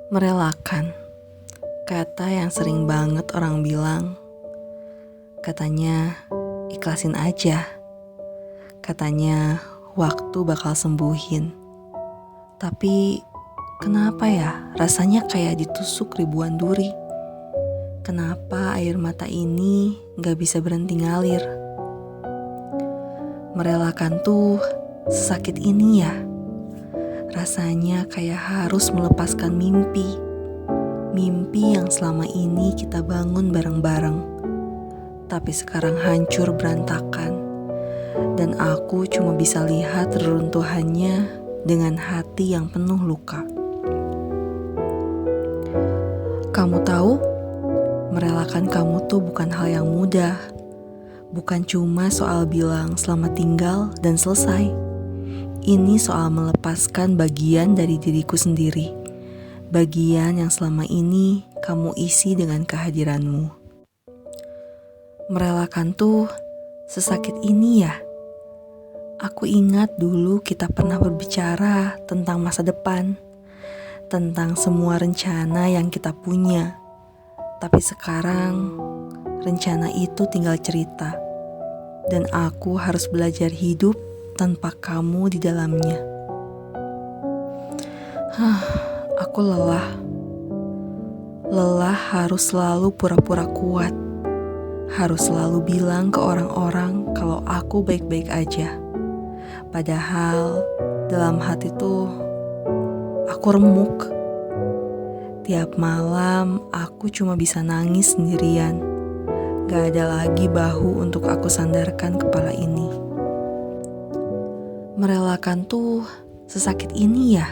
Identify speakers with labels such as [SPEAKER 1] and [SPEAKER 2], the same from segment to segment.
[SPEAKER 1] Merelakan, kata yang sering banget orang bilang. Katanya, ikhlasin aja. Katanya, waktu bakal sembuhin. Tapi, kenapa ya rasanya kayak ditusuk ribuan duri? Kenapa air mata ini gak bisa berhenti ngalir? Merelakan tuh sesakit ini ya. Rasanya kayak harus melepaskan mimpi. Mimpi yang selama ini kita bangun bareng-bareng. Tapi sekarang hancur berantakan. Dan aku cuma bisa lihat reruntuhannya dengan hati yang penuh luka. Kamu tahu, merelakan kamu tuh bukan hal yang mudah. Bukan cuma soal bilang selamat tinggal dan selesai. Ini soal melepaskan bagian dari diriku sendiri. Bagian yang selama ini kamu isi dengan kehadiranmu. Merelakan tuh sesakit ini ya. Aku ingat dulu kita pernah berbicara tentang masa depan. Tentang semua rencana yang kita punya. Tapi sekarang rencana itu tinggal cerita. Dan aku harus belajar hidup tanpa kamu di dalamnya. Aku lelah. Lelah harus selalu pura-pura kuat. Harus selalu bilang ke orang-orang kalau aku baik-baik aja. Padahal dalam hati tuh aku remuk. Tiap malam aku cuma bisa nangis sendirian. Gak ada lagi bahu untuk aku sandarkan kepala ini. Merelakan tuh sesakit ini ya.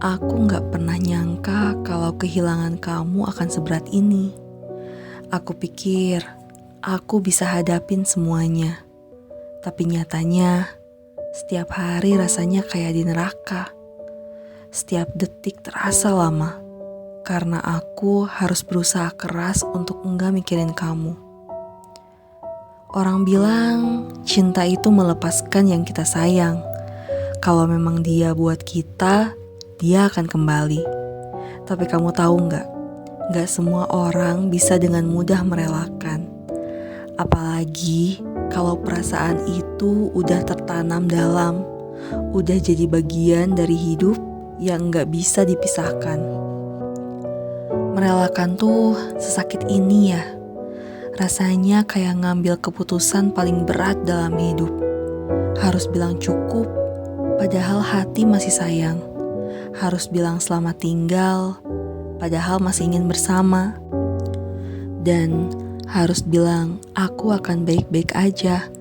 [SPEAKER 1] Aku gak pernah nyangka kalau kehilangan kamu akan seberat ini. Aku pikir aku bisa hadapin semuanya. Tapi nyatanya setiap hari rasanya kayak di neraka. Setiap detik terasa lama. Karena aku harus berusaha keras untuk enggak mikirin kamu. Orang bilang cinta itu melepaskan yang kita sayang. Kalau memang dia buat kita, dia akan kembali. Tapi kamu tahu nggak? Nggak semua orang bisa dengan mudah merelakan. Apalagi kalau perasaan itu udah tertanam dalam, udah jadi bagian dari hidup yang nggak bisa dipisahkan. Merelakan tuh sesakit ini ya. Rasanya kayak ngambil keputusan paling berat dalam hidup. Harus bilang cukup, padahal hati masih sayang. Harus bilang selamat tinggal, padahal masih ingin bersama. Dan harus bilang aku akan baik-baik aja,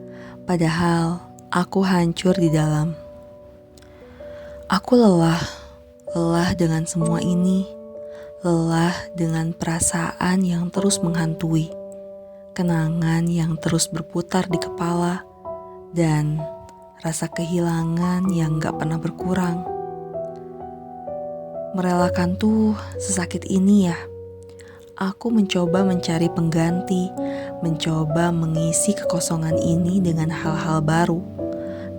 [SPEAKER 1] padahal aku hancur di dalam. Aku lelah dengan semua ini. Lelah dengan perasaan yang terus menghantui. Kenangan yang terus berputar di kepala, dan rasa kehilangan yang gak pernah berkurang. Merelakan tuh sesakit ini ya. Aku mencoba mencari pengganti, mencoba mengisi kekosongan ini dengan hal-hal baru.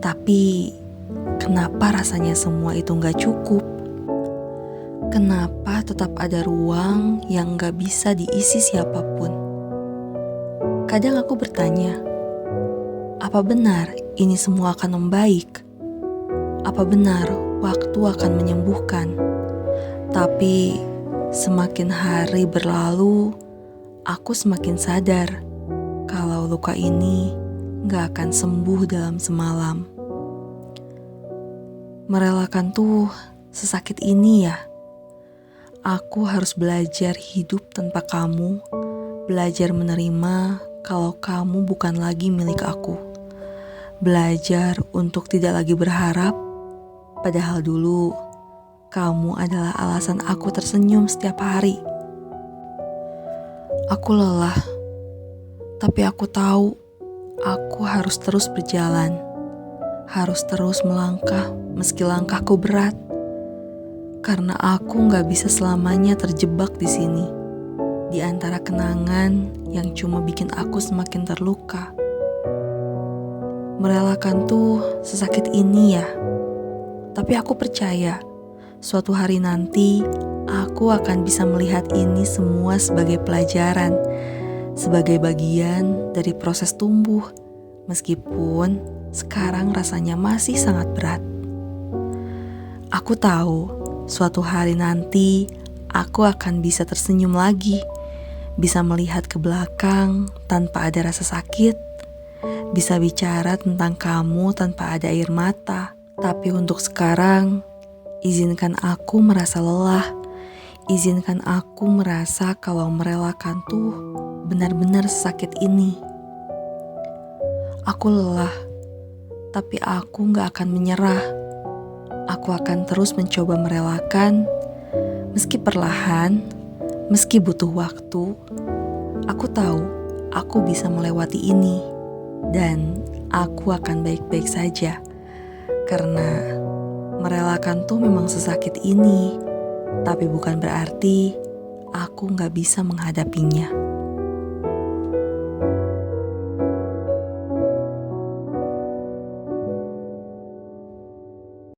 [SPEAKER 1] Tapi kenapa rasanya semua itu gak cukup? Kenapa tetap ada ruang yang gak bisa diisi siapapun? Kadang aku bertanya, apa benar ini semua akan membaik? Apa benar waktu akan menyembuhkan? Tapi semakin hari berlalu, aku semakin sadar kalau luka ini gak akan sembuh dalam semalam. Merelakan tuh sesakit ini ya. Aku harus belajar hidup tanpa kamu, belajar menerima kalau kamu bukan lagi milik aku. Belajar untuk tidak lagi berharap, padahal dulu kamu adalah alasan aku tersenyum setiap hari. Aku lelah, tapi aku tahu aku harus terus berjalan. Harus terus melangkah meski langkahku berat. Karena aku gak bisa selamanya terjebak di sini. Di antara kenangan yang cuma bikin aku semakin terluka. Merelakan tuh sesakit ini ya. Tapi aku percaya Suatu hari nanti, aku akan bisa melihat ini semua sebagai pelajaran, sebagai bagian dari proses tumbuh, meskipun sekarang rasanya masih sangat berat. Aku tahu, suatu hari nanti aku akan bisa tersenyum lagi, bisa melihat ke belakang tanpa ada rasa sakit, bisa bicara tentang kamu tanpa ada air mata. Tapi untuk sekarang, izinkan aku merasa lelah. Izinkan aku merasa kalau merelakan tuh benar-benar sakit ini. Aku lelah, tapi aku gak akan menyerah. Aku akan terus mencoba merelakan, meski perlahan, meski butuh waktu. Aku tahu aku bisa melewati ini, dan aku akan baik-baik saja. Karena merelakan tuh memang sesakit ini, tapi bukan berarti aku gak bisa menghadapinya.